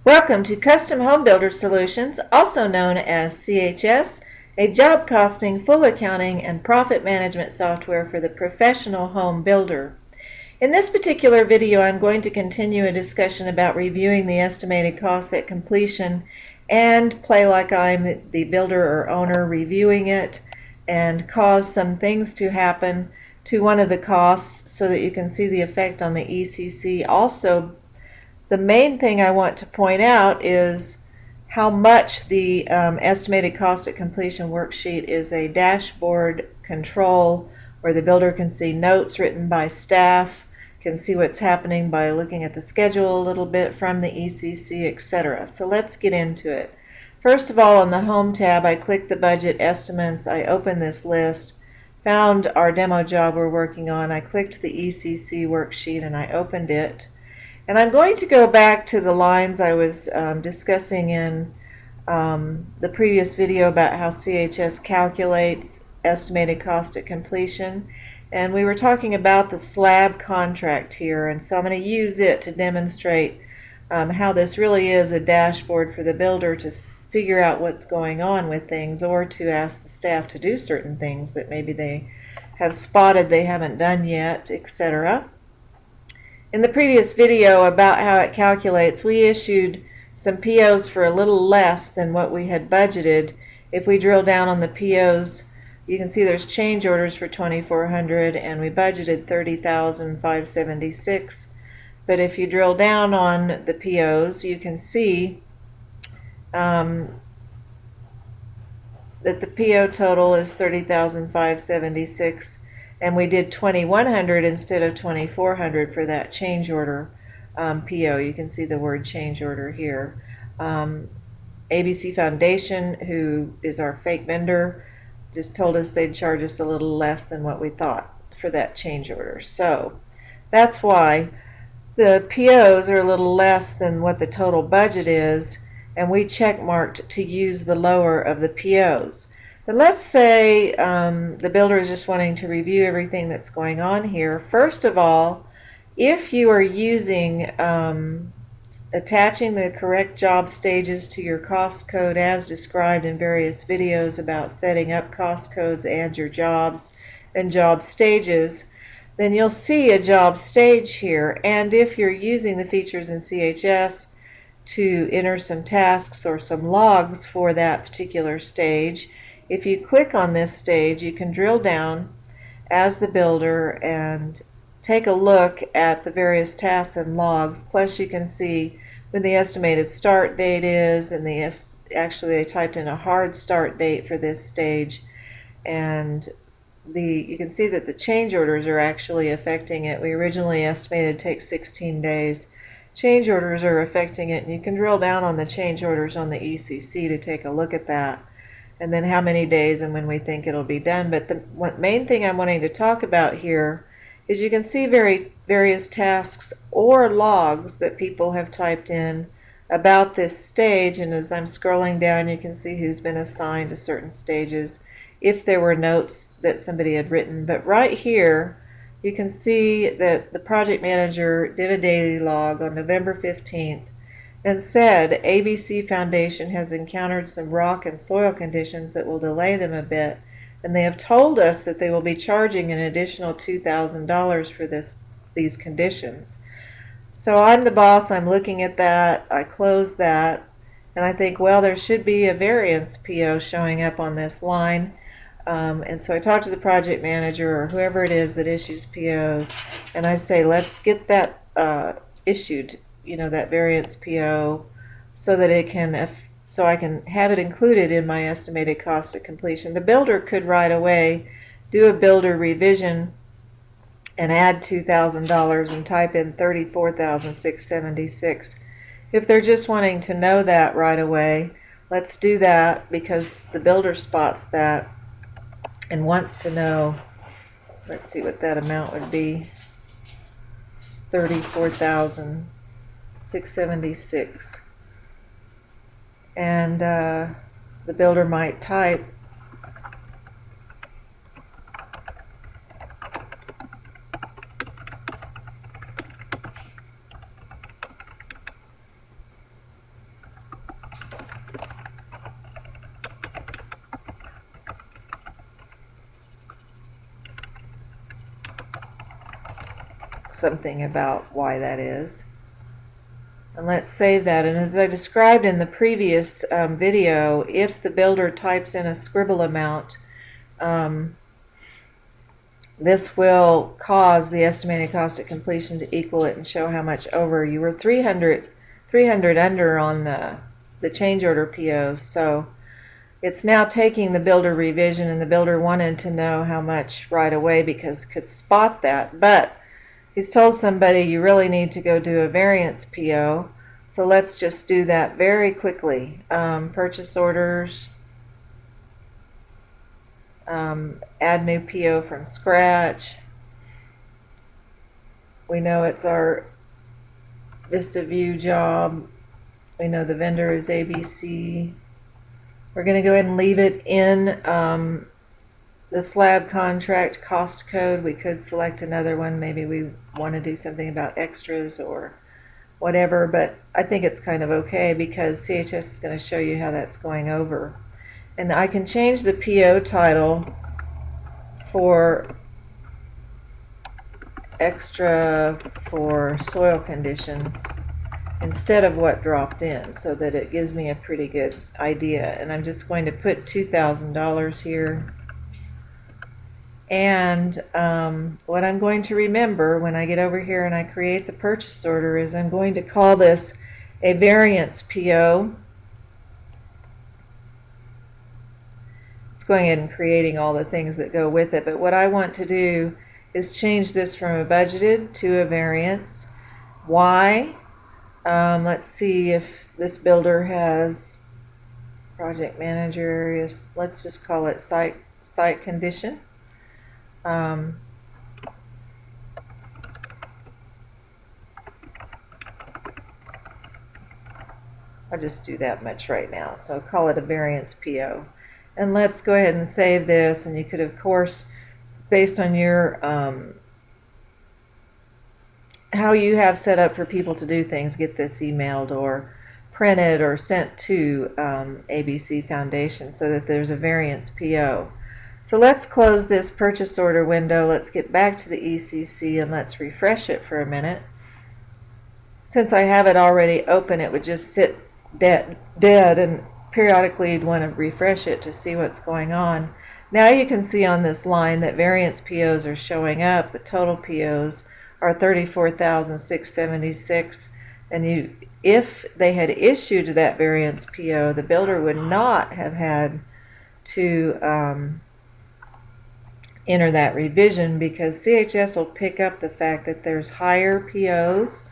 Welcome to Custom Home Builder Solutions, also known as CHS, a job costing, full accounting, and profit management software for the professional home builder. In this particular video, I'm going to continue a discussion about reviewing the estimated costs at completion and play like I'm the builder or owner reviewing it and cause some things to happen to one of the costs so that you can see the effect on the ECC. Also, the main thing I want to point out is how much the estimated cost at completion worksheet is a dashboard control where the builder can see notes written by staff, can see what's happening by looking at the schedule a little bit from the ECC, etc. So let's get into it. First of all, on the Home tab, I click the budget estimates. I open this list, found our demo job we're working on. I clicked the ECC worksheet and I opened it. And I'm going to go back to the lines I was discussing in the previous video about how CHS calculates estimated cost at completion. And we were talking about the slab contract here, and so I'm going to use it to demonstrate how this really is a dashboard for the builder to figure out what's going on with things, or to ask the staff to do certain things that maybe they have spotted they haven't done yet, etc. In the previous video about how it calculates, we issued some POs for a little less than what we had budgeted. If we drill down on the POs, you can see there's change orders for $2,400 and we budgeted $30,576. But if you drill down on the POs, you can see that the PO total is $30,576. And we did $2,100 instead of $2,400 for that change order PO. You can see the word change order here. ABC Foundation, who is our fake vendor, just told us they'd charge us a little less than what we thought for that change order. So that's why the POs are a little less than what the total budget is, and we check marked to use the lower of the POs. But let's say the builder is just wanting to review everything that's going on here. First of all, if you are using attaching the correct job stages to your cost code as described in various videos about setting up cost codes and your jobs and job stages, then you'll see a job stage here. And if you're using the features in CHS to enter some tasks or some logs for that particular stage, if you click on this stage, you can drill down as the builder and take a look at the various tasks and logs. Plus you can see when the estimated start date is, and actually they typed in a hard start date for this stage, and you can see that the change orders are actually affecting it. We originally estimated it takes 16 days. Change orders are affecting it, and you can drill down on the change orders on the ECC to take a look at that, and then how many days and when we think it'll be done. But the main thing I'm wanting to talk about here is you can see various tasks or logs that people have typed in about this stage, and as I'm scrolling down you can see who's been assigned to certain stages, if there were notes that somebody had written. But right here you can see that the project manager did a daily log on November 15th and said ABC Foundation has encountered some rock and soil conditions that will delay them a bit, and they have told us that they will be charging an additional $2,000 for these conditions. So I'm the boss, I'm looking at that, I close that, and I think, well, there should be a variance PO showing up on this line. And so I talk to the project manager or whoever it is that issues POs, and I say, let's get that issued, that variance PO, so that I can have it included in my estimated cost of completion. The builder could right away do a builder revision and add $2,000 and type in $34,676. If they're just wanting to know that right away, let's do that, because the builder spots that and wants to know. Let's see what that amount would be. $34,676. And the builder might type something about why that is. And let's save that. And as I described in the previous video, if the builder types in a scribble amount, this will cause the estimated cost at completion to equal it and show how much over. You were 300 under on the change order POs, so it's now taking the builder revision, and the builder wanted to know how much right away because could spot that, but he's told somebody you really need to go do a variance PO, so let's just do that very quickly. Purchase orders, add new PO from scratch. We know it's our Vista View job. We know the vendor is ABC. We're going to go ahead and leave it in the slab contract cost code. We could select another one. Maybe we want to do something about extras or whatever, but I think it's kind of okay because CHS is going to show you how that's going over. And I can change the PO title for extra for soil conditions instead of what dropped in, so that it gives me a pretty good idea. And I'm just going to put $2,000 here. And what I'm going to remember when I get over here and I create the purchase order is I'm going to call this a variance PO. It's going in and creating all the things that go with it, but what I want to do is change this from a budgeted to a variance. Why? Let's see if this builder has project manager areas. Let's just call it site condition. I'll just do that much right now, so call it a variance PO. And let's go ahead and save this, and you could of course, based on your how you have set up for people to do things, get this emailed or printed or sent to ABC Foundation so that there's a variance PO. So let's close this purchase order window. Let's get back to the ECC and let's refresh it for a minute. Since I have it already open, it would just sit dead, and periodically you'd want to refresh it to see what's going on. Now you can see on this line that variance POs are showing up. The total POs are $34,676, and if they had issued that variance PO, the builder would not have had to enter that revision, because CHS will pick up the fact that there's higher POs,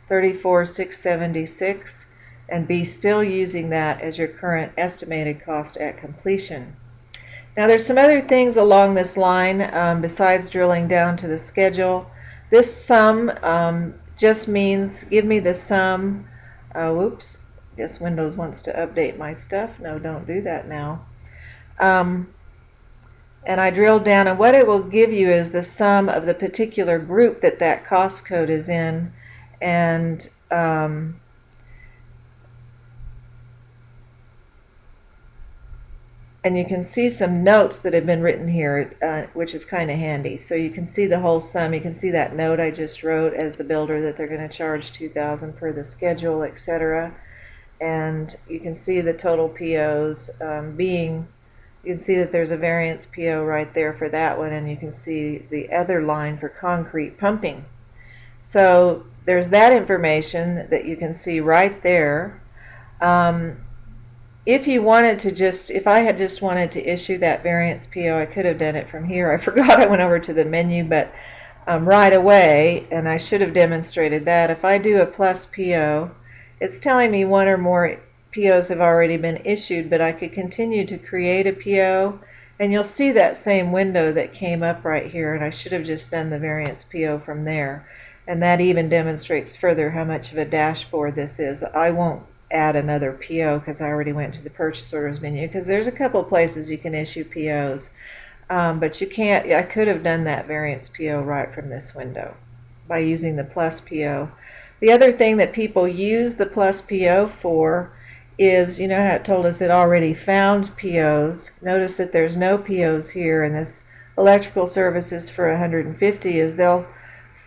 $34,676, and be still using that as your current estimated cost at completion. Now there's some other things along this line besides drilling down to the schedule. This sum just means give me the sum. Whoops, I guess Windows wants to update my stuff. No, don't do that now. And I drilled down, and what it will give you is the sum of the particular group that cost code is in, and you can see some notes that have been written here, which is kind of handy. So you can see the whole sum. You can see that note I just wrote as the builder that they're going to charge $2,000 per the schedule, etc. And you can see the total POs you can see that there's a variance PO right there for that one, and you can see the other line for concrete pumping. So there's that information that you can see right there. If you wanted to if I had just wanted to issue that variance PO, I could have done it from here. I forgot I went over to the menu, but right away, and I should have demonstrated that. If I do a plus PO, it's telling me one or more POs have already been issued, but I could continue to create a PO, and you'll see that same window that came up right here, and I should have just done the variance PO from there. And that even demonstrates further how much of a dashboard this is. I won't add another PO because I already went to the purchase orders menu, because there's a couple places you can issue POs, but you can't. I could have done that variance PO right from this window by using the plus PO. The other thing that people use the plus PO for is, you know how it told us it already found POs. Notice that there's no POs here, and this electrical services for 150 is they'll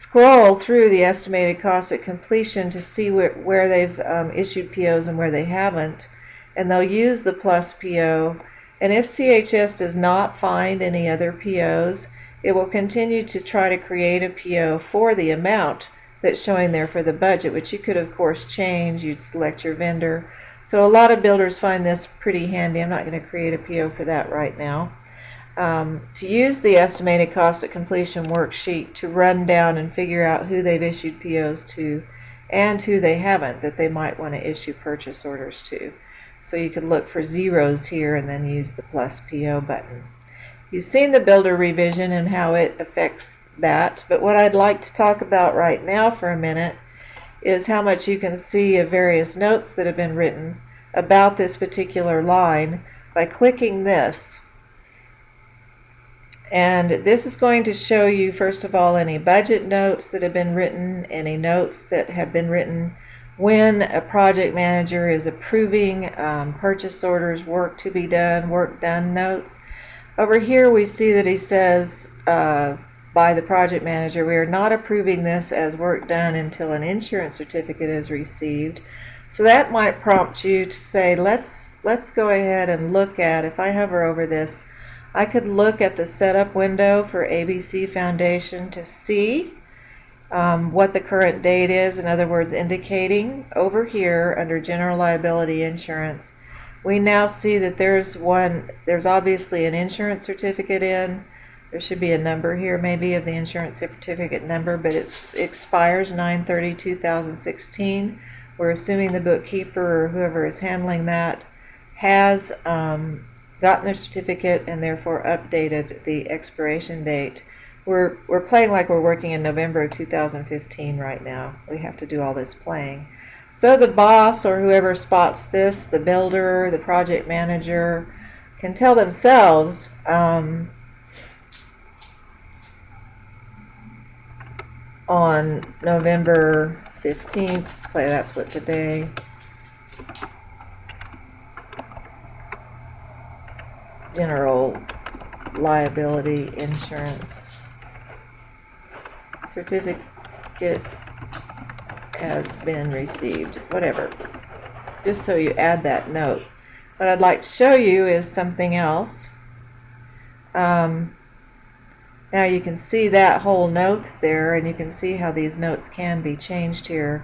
scroll through the estimated cost at completion to see where they've issued POs and where they haven't, and they'll use the plus PO. And if CHS does not find any other POs, it will continue to try to create a PO for the amount that's showing there for the budget, which you could of course change. You'd select your vendor. So a lot of builders find this pretty handy. I'm not going to create a PO for that right now. To use the estimated cost at completion worksheet to run down and figure out who they've issued POs to and who they haven't, that they might want to issue purchase orders to. So you could look for zeros here and then use the plus PO button. You've seen the builder revision and how it affects that, but what I'd like to talk about right now for a minute is how much you can see of various notes that have been written about this particular line by clicking this. And this is going to show you, first of all, any budget notes that have been written, any notes that have been written when a project manager is approving purchase orders, work to be done, work done notes. Over here we see that he says by the project manager, we are not approving this as work done until an insurance certificate is received. So that might prompt you to say, let's go ahead and look at, if I hover over this, I could look at the setup window for ABC Foundation to see what the current date is. In other words, indicating over here under General Liability Insurance, we now see that there's obviously an insurance certificate in. There should be a number here maybe of the insurance certificate number, but it expires 9/30/2016. We're assuming the bookkeeper or whoever is handling that has gotten their certificate and therefore updated the expiration date. We're playing like we're working in November of 2015 right now. We have to do all this playing. So the boss or whoever spots this, the builder, the project manager, can tell themselves on November 15th, let's play that's what today, General Liability Insurance certificate has been received, whatever, just so you add that note. What I'd like to show you is something else. Now you can see that whole note there, and you can see how these notes can be changed here.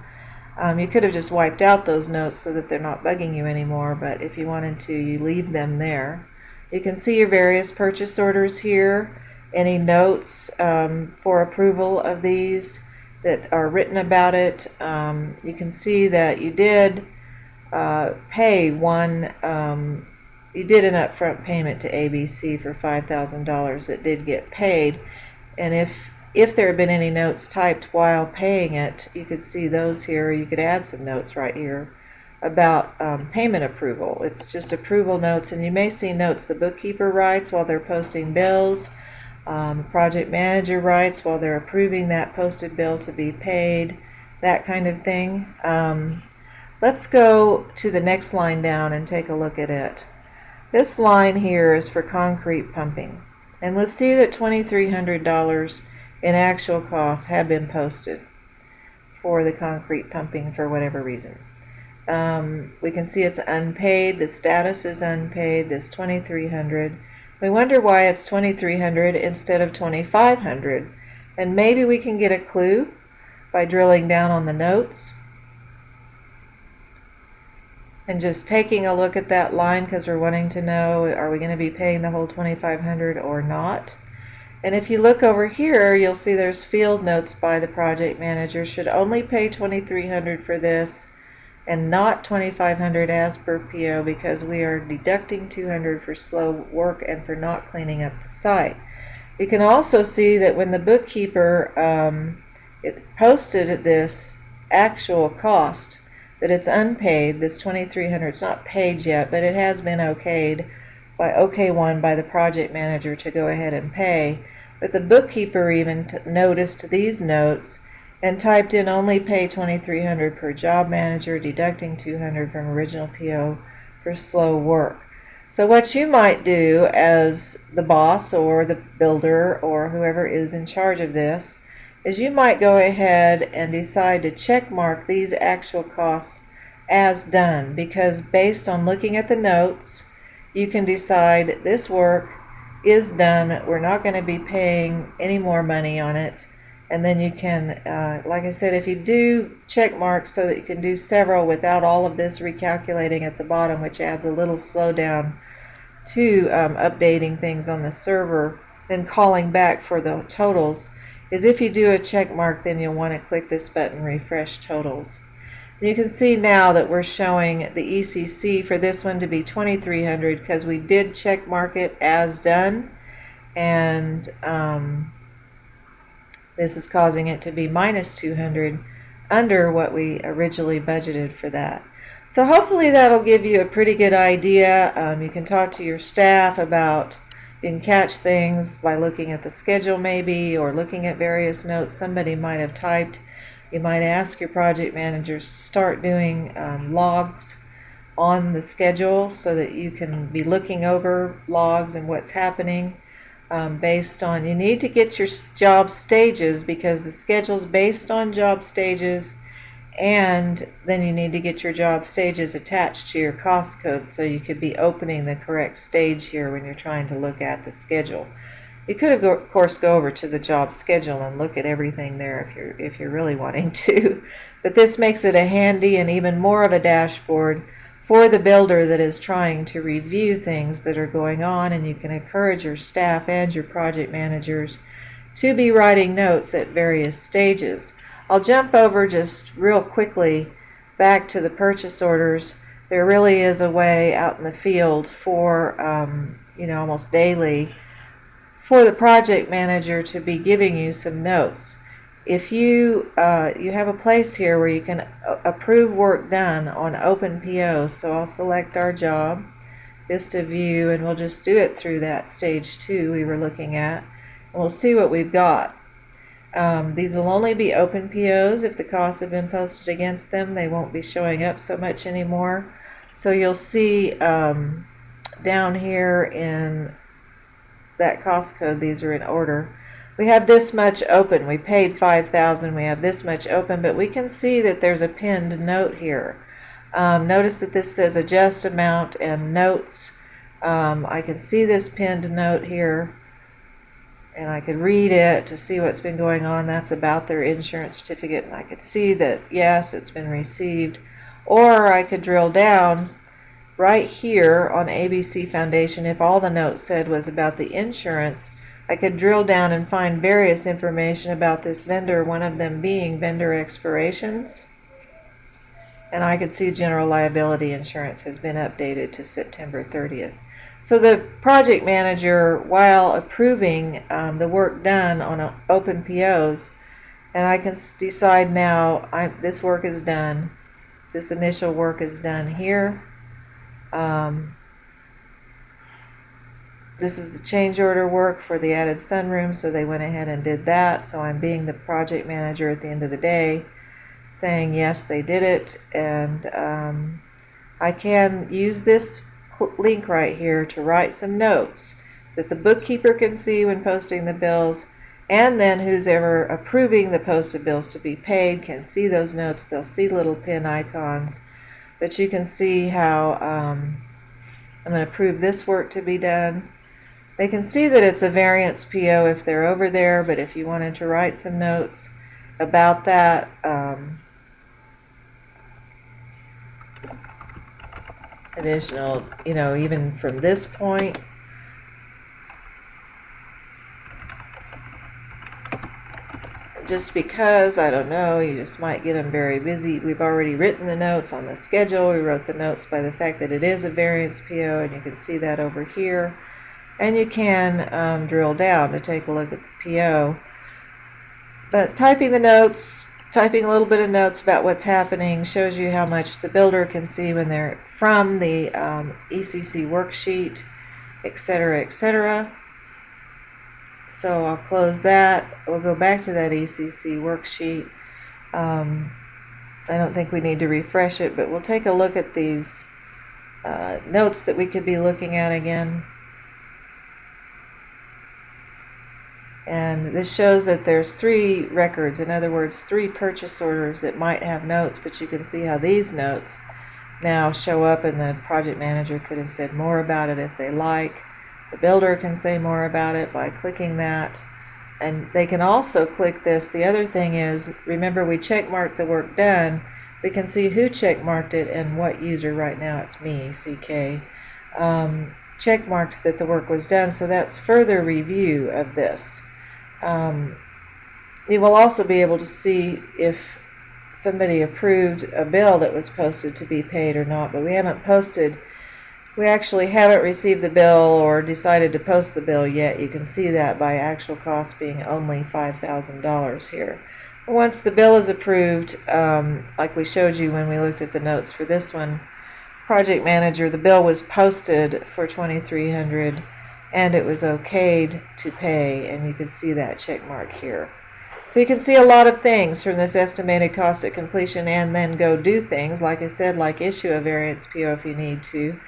You could have just wiped out those notes so that they're not bugging you anymore, but if you wanted to, you leave them there. You can see your various purchase orders here, any notes for approval of these that are written about it. You can see that you did pay you did an upfront payment to ABC for $5,000 that did get paid, and if there had been any notes typed while paying it, you could see those here. You could add some notes right here about payment approval. It's just approval notes, and you may see notes the bookkeeper writes while they're posting bills, project manager writes while they're approving that posted bill to be paid, that kind of thing. Let's go to the next line down and take a look at it. This line here is for concrete pumping, and we'll see that $2,300 in actual costs have been posted for the concrete pumping for whatever reason. We can see it's unpaid, the status is unpaid, this $2,300. We wonder why it's $2,300 instead of $2,500, and maybe we can get a clue by drilling down on the notes and just taking a look at that line, because we're wanting to know, are we going to be paying the whole $2,500 or not? And if you look over here, you'll see there's field notes by the project manager. Should only pay $2,300 for this and not $2,500 as per PO, because we are deducting $200 for slow work and for not cleaning up the site. You can also see that when the bookkeeper it posted this actual cost, that it's unpaid, this $2,300. It's not paid yet, but it has been okayed by OK1 by the project manager to go ahead and pay. But the bookkeeper even noticed these notes and typed in only pay $2,300 per job manager, deducting $200 from original PO for slow work. So what you might do as the boss or the builder or whoever is in charge of this is you might go ahead and decide to check mark these actual costs as done, because based on looking at the notes, you can decide this work is done, we're not going to be paying any more money on it. And then you can, like I said, if you do check marks so that you can do several without all of this recalculating at the bottom, which adds a little slowdown to updating things on the server, then calling back for the totals, is if you do a check mark, then you'll want to click this button, refresh totals. You can see now that we're showing the ECC for this one to be 2,300 because we did check mark it as done, and this is causing it to be minus 200 under what we originally budgeted for that. So hopefully that'll give you a pretty good idea. You can talk to your staff about, you can catch things by looking at the schedule maybe, or looking at various notes somebody might have typed. You might ask your project managers to start doing logs on the schedule so that you can be looking over logs and what's happening based on, you need to get your job stages because the schedule's based on job stages, and then you need to get your job stages attached to your cost code so you could be opening the correct stage here when you're trying to look at the schedule. You could, of course, go over to the job schedule and look at everything there if you're really wanting to. But this makes it a handy and even more of a dashboard for the builder that is trying to review things that are going on, and you can encourage your staff and your project managers to be writing notes at various stages. I'll jump over just real quickly back to the purchase orders. There really is a way out in the field for, almost daily, for the project manager to be giving you some notes. If you have a place here where you can approve work done on open POs, so I'll select our job, just a view, and we'll just do it through that stage 2 we were looking at, and we'll see what we've got. These will only be open POs. If the costs have been posted against them, they won't be showing up so much anymore. So you'll see down here in that cost code, these are in order. We have this much open. We paid $5,000. We have this much open, but we can see that there's a pinned note here. Notice that this says adjust amount and notes. I can see this pinned note here, and I could read it to see what's been going on. That's about their insurance certificate, and I could see that, yes, it's been received. Or I could drill down right here on ABC Foundation. If all the note said was about the insurance, I could drill down and find various information about this vendor, one of them being vendor expirations. And I could see general liability insurance has been updated to September 30th. So the project manager, while approving the work done on open POs, and I can decide now, this work is done, this initial work is done here. This is the change order work for the added sunroom, so they went ahead and did that. So I'm being the project manager at the end of the day, saying yes, they did it, and I can use this link right here to write some notes that the bookkeeper can see when posting the bills, and then who's ever approving the posted bills to be paid can see those notes. They'll see little pin icons, but you can see how I'm going to approve this work to be done. They can see that it's a variance PO if they're over there, but if you wanted to write some notes about that, additional, even from this point, just because, I don't know, you just might get them very busy. We've already written the notes on the schedule. We wrote the notes by the fact that it is a variance PO, and you can see that over here. And you can drill down to take a look at the PO. But typing the notes, typing a little bit of notes about what's happening shows you how much the builder can see when they're from the ECC worksheet, etc., etc. So I'll close that. We'll go back to that ECC worksheet. I don't think we need to refresh it, but we'll take a look at these notes that we could be looking at again. And this shows that there's 3 records, in other words 3 purchase orders that might have notes, but you can see how these notes now show up, and the project manager could have said more about it if they like. The builder can say more about it by clicking that, and they can also click this. The other thing is, remember we check marked the work done. We can see who check marked it and what user. Right now it's me, CK, check marked that the work was done, so that's further review of this. You will also be able to see if somebody approved a bill that was posted to be paid or not, but we actually haven't received the bill or decided to post the bill yet. You can see that by actual cost being only $5,000 here. Once the bill is approved, like we showed you when we looked at the notes for this one, project manager, the bill was posted for $2,300 and it was okayed to pay, and you can see that check mark here. So you can see a lot of things from this estimated cost at completion, and then go do things, like I said, like issue a variance PO if you need to,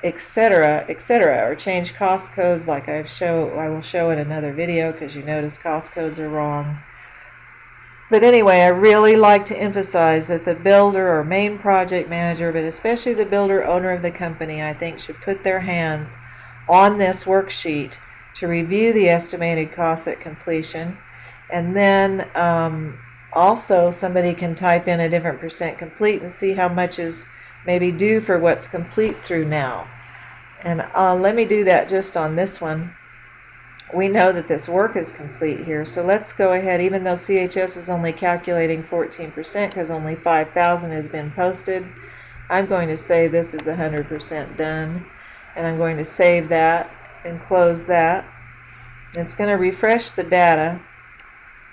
etc., etc., or change cost codes like I will show in another video, because you notice cost codes are wrong. But anyway, I really like to emphasize that the builder or main project manager, but especially the builder owner of the company, I think should put their hands on this worksheet to review the estimated costs at completion. And then also somebody can type in a different percent complete and see how much is maybe due for what's complete through now. And let me do that just on this one. We know that this work is complete here, so let's go ahead, even though CHS is only calculating 14% because only 5,000 has been posted, I'm going to say this is 100% done, and I'm going to save that and close that. It's going to refresh the data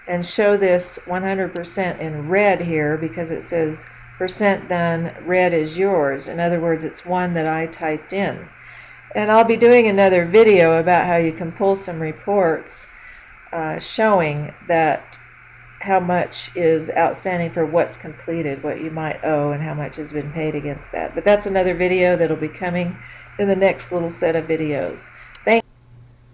and show this 100% in red here, because it says percent done, red is yours. In other words, it's one that I typed in. And I'll be doing another video about how you can pull some reports showing that how much is outstanding for what's completed, what you might owe, and how much has been paid against that. But that's another video that'll be coming in the next little set of videos.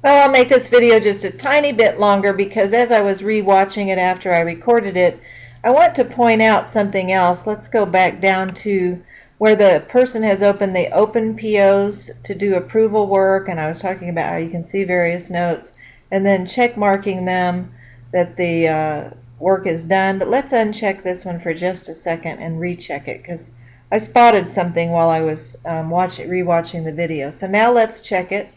Well, I'll make this video just a tiny bit longer, because as I was re-watching it after I recorded it, I want to point out something else. Let's go back down to where the person has opened the open POs to do approval work, and I was talking about how you can see various notes, and then check marking them that the work is done. But let's uncheck this one for just a second and recheck it, because I spotted something while I was re-watching the video. So now let's check it.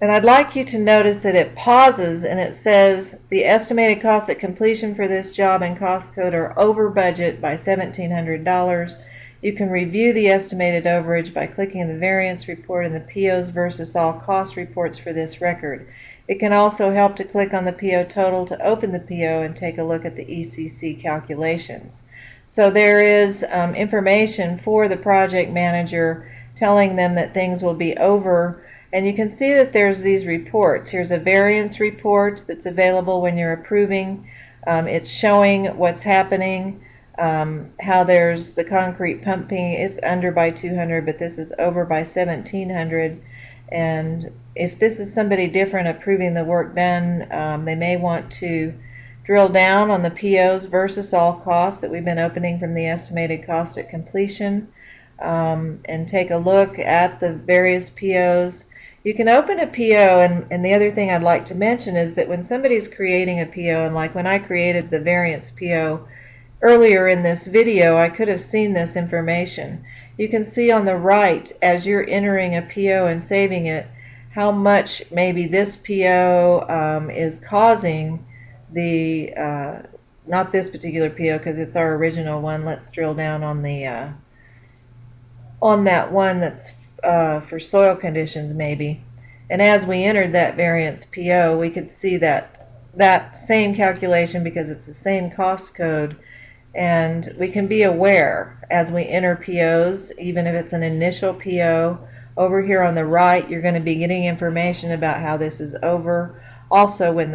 And I'd like you to notice that it pauses and it says the estimated costs at completion for this job and cost code are over budget by $1,700. You can review the estimated overage by clicking the variance report in the POs versus all cost reports for this record. It can also help to click on the PO total to open the PO and take a look at the ECC calculations. So there is information for the project manager telling them that things will be over. And you can see that there's these reports. Here's a variance report that's available when you're approving. It's showing what's happening, how there's the concrete pumping. It's under by 200, but this is over by 1,700. And if this is somebody different approving the work done, they may want to drill down on the POs versus all costs that we've been opening from the estimated cost at completion, and take a look at the various POs. You can open a PO, and the other thing I'd like to mention is that when somebody's creating a PO, and like when I created the variance PO earlier in this video, I could have seen this information. You can see on the right, as you're entering a PO and saving it, how much maybe this PO is causing the, not this particular PO because it's our original one. Let's drill down on the on that one that's for soil conditions maybe. And as we entered that variance PO, we could see that same calculation because it's the same cost code, and we can be aware as we enter POs, even if it's an initial PO. Over here on the right, you're going to be getting information about how this is over. Also, when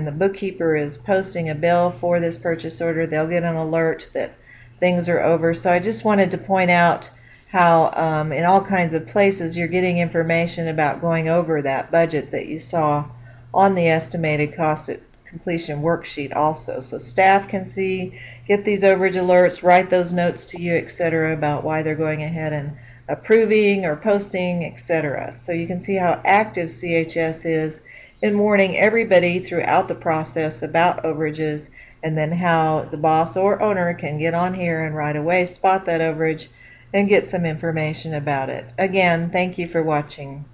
the bookkeeper is posting a bill for this purchase order, they'll get an alert that things are over. So I just wanted to point out how in all kinds of places you're getting information about going over that budget that you saw on the estimated cost at completion worksheet also. So staff can see, get these overage alerts, write those notes to you, etc., about why they're going ahead and approving or posting, etc. So you can see how active CHS is in warning everybody throughout the process about overages, and then how the boss or owner can get on here and right away spot that overage and get some information about it. Again, thank you for watching.